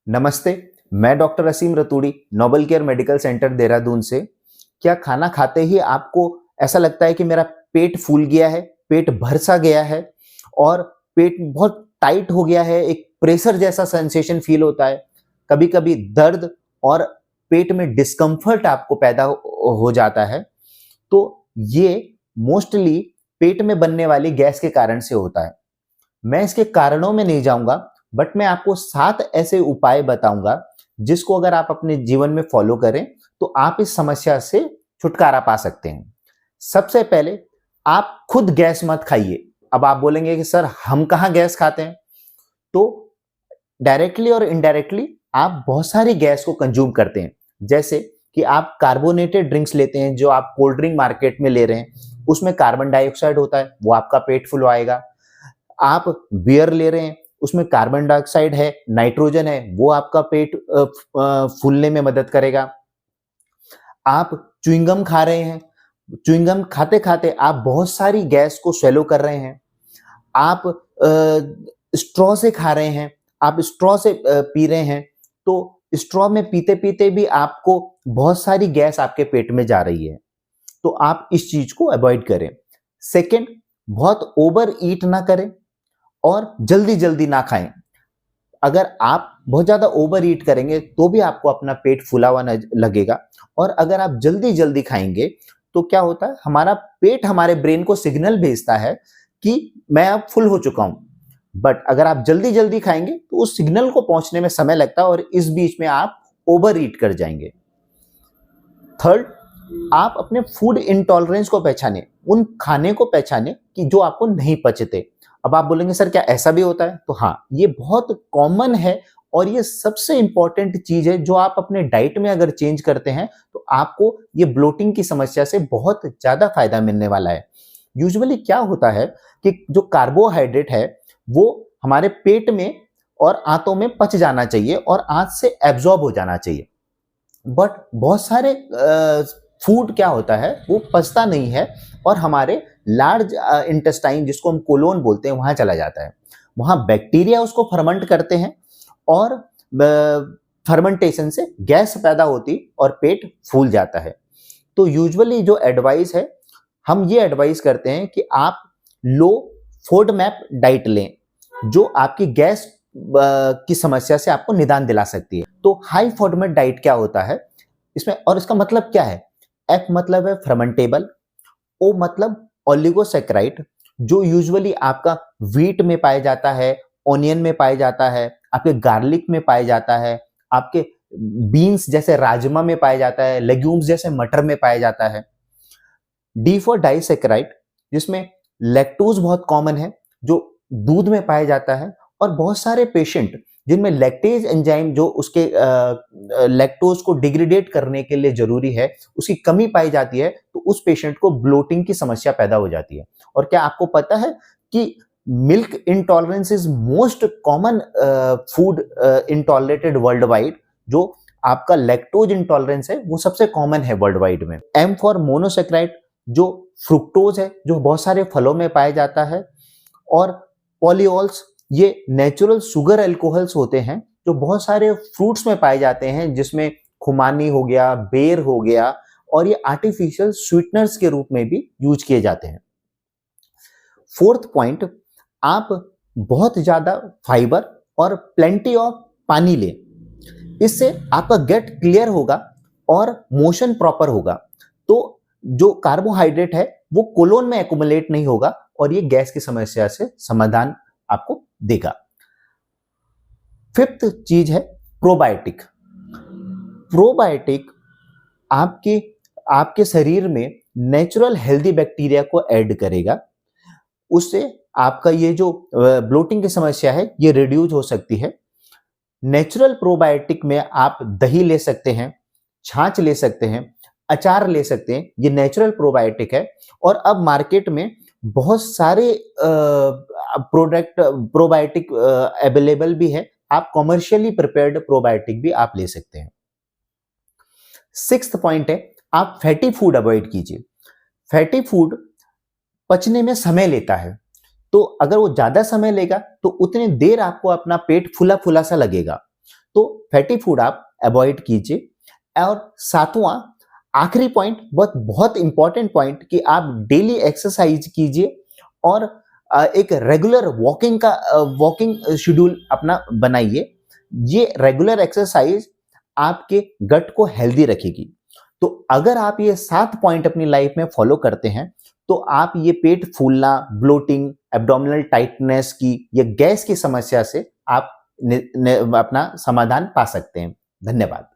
नमस्ते। मैं doctor Aseem Raturi, noble care medical centre Dehradun से। क्या खाना खाते ही आपको ऐसा लगता है कि मेरा पेट फूल गया है, पेट भर सा गया है और पेट बहुत टाइट हो गया है, एक प्रेशर जैसा सेंसेशन फील होता है? कभी-कभी दर्द और पेट में डिस्कम्फर्ट आपको पैदा हो जाता है, तो ये मोस्टली पेट में बनने वाली गैस के कारण से होता है। मैं इसके कारणों में नहीं जाऊँगा, बट मैं आपको 7 ऐसे उपाय बताऊँगा, जिसको अगर आप अपने जीवन में फ़ॉलो करें, तो आप इस समस्या से छुटकारा पा सकते हैं। सबसे पहले, आप खुद गैस मत खाइए। अब आप बोलेंगे कि सर हम कहाँ गैस खाते हैं? तो डायरेक्टली और इनडायरेक्टली आप बहुत सारी गैस को कंज्यूम करते हैं। जैसे कि आप कार्बोनेटेड ड्रिंक्स लेते हैं, जो आप कोल्ड ड्रिंक मार्केट में ले रहे हैं, उसमें कार्बन डाइऑक्साइड होता है, वो आपका पेट फुलवाएगा। आप बियर ले रहे हैं, उसमें कार्बन डाइऑक्साइड है, नाइट्रोजन है, वो आपका पेट फूलने में मदद करेगा। आप च्युइंगम खा रहे हैं, च्युइंगम खाते-खाते आप बहुत सारी गैस को स्वैलो कर रहे हैं। आप स्ट्रॉ से खा रहे हैं, आप स्ट्रॉ से पी रहे हैं, तो स्ट्रॉ में पीते-पीते भी आपको बहुत सारी गैस आपके पेट में जा रही है। तो आप इस चीज़ को अवॉइड करें। सेकंड, बहुत ओवर ईट ना करें और जल्दी-जल्दी ना खाएँ। अगर आप बहुत ज़्यादा ओवर ईट करेंगे, तो भी आपको अपना पेट फूला हुआ नज लगेगा और अगर आप जल्दी-जल्दी खाएँगे, तो क्या होता है, हमारा पेट हमारे ब्रेन को सिग्नल भेजता है कि मैं अब फुल हो चुका हूँ। बट अगर आप जल्दी-जल्दी खाएँगे, तो उस सिग्नल को पहुँचने में समय लगता है और इस बीच में आप ओवर ईट कर जाएँगे। थर्ड, आप अपने फूड इंटॉलरेंस को पहचानें, उन खाने को पहचानें कि जो आपको नहीं पचते। अब आप बोलेंगे सर क्या ऐसा भी होता है? तो हाँ, ये बहुत कॉमन है और ये सबसे इम्पोर्टेंट चीज़ है, जो आप अपने डाइट में अगर चेंज करते हैं, तो आपको ये ब्लोटिंग की समस्या से बहुत ज़्यादा फ़ायदा मिलने वाला है। यूजुअली क्या होता है कि जो कार्बोहाइड्रेट है, वो हमारे पेट में और आंतों में पच जाना चाहिए और आंत से एब्ज़ॉर्ब हो जाना चाहिए। बट बहुत सारे फूड क्या होता है, वो पचता नहीं है और हमारे लार्ज इंटेस्टाइन, जिसको हम कोलोन बोलते हैं, वहाँ चला जाता है। वहाँ बैक्टीरिया उसको फर्मेंट करते हैं और फर्मेंटेशन से गैस पैदा होती और पेट फूल जाता है। तो यूजुअली जो एडवाइस है, हम ये एडवाइस करते हैं कि आप लो फोडमैप डाइट लें, जो आपकी गैस की समस्या से आपको निदान दिला सकती है। तो हाई फोडमैप डाइट क्या होता है इसमें, और इसका मतलब क्या है? एफ मतलब है फर्मेंटेबल, ओ मतलब ओलिगोसैकेराइड, जो यूजुअली आपका व्हीट में पाया जाता है, ओनियन में पाया जाता है, आपके गार्लिक में पाया जाता है, आपके बीन्स जैसे राजमा में पाया जाता है, लेग्यूम्स जैसे मटर में पाया जाता है। डी फॉर डाइसैकेराइड, जिसमें लैक्टोज बहुत कॉमन है, जो दूध में पाया जाता है और बहुत सारे पेशेंट जिनमें लैक्टेज एंजाइम, जो उसके लैक्टोज को डिग्रेडेट करने के लिए जरूरी है, उसकी कमी पाई जाती है, तो उस पेशेंट को ब्लोटिंग की समस्या पैदा हो जाती है। और क्या आपको पता है कि milk intolerance is most common food intolerated world wide? जो आपका लैक्टोज इंटॉलरेंस है, वो सबसे कॉमन है वर्ल्ड वाइड में। एम फॉर मोनोसेक्राइड, जो फ्रुक्टोज है, जो बहुत सारे फलों में पाया जाता है। और पॉलीऑल्स, ये नेचुरल शुगर अल्कोहल्स होते हैं, जो बहुत सारे फ्रूट्स में पाए जाते हैं, जिसमें खुमानी हो गया, बेर हो गया, और ये आर्टिफिशियल स्वीटनर्स के रूप में भी यूज किए जाते हैं। फोर्थ पॉइंट, आप बहुत ज्यादा फाइबर और प्लेंटी ऑफ पानी लें। इससे आपका गट क्लियर होगा और मोशन प्रॉपर होगा, तो जो कार्बोहाइड्रेट है वो कोलोन में एक्युमुलेट नहीं होगा और ये गैस की समस्या से समाधान आपको देगा। फिफ्थ चीज है प्रोबायोटिक। प्रोबायोटिक आपके आपके शरीर में नेचुरल हेल्दी बैक्टीरिया को ऐड करेगा। उससे आपका ये जो ब्लोटिंग की समस्या है, ये रिड्यूस हो सकती है। नेचुरल प्रोबायोटिक में आप दही ले सकते हैं, छाछ ले सकते हैं, अचार ले सकते हैं, ये नेचुरल प्रोबायोटिक है। और अब मार्केट में बहुत सारे प्रोडक्ट प्रोबायोटिक अवेलेबल भी है, आप कॉमर्शियली प्रिपेयर्ड प्रोबायोटिक भी आप ले सकते हैं। सिक्स्थ पॉइंट है, आप फैटी फूड अवॉइड कीजिए। फैटी फूड पचने में समय लेता है, तो अगर वो ज्यादा समय लेगा तो उतनी देर आपको अपना पेट फूला फूला सा लगेगा। तो फैटी फूड आप अवॉइड कीजिए। और सातवां आखिरी पॉइंट, बहुत इंपॉर्टेंट पॉइंट, कि आप डेली एक्सरसाइज कीजिए और एक रेगुलर वॉकिंग शेड्यूल अपना बनाइए। ये रेगुलर एक्सरसाइज आपके गट को हेल्दी रखेगी। तो अगर आप ये 7 पॉइंट अपनी लाइफ में फॉलो करते हैं तो आप ये पेट फूलना, ब्लोटिंग, एब्डोमिनल टाइटनेस की या गैस की समस्या से आप अपना समाधान पा सकते हैं। धन्यवाद।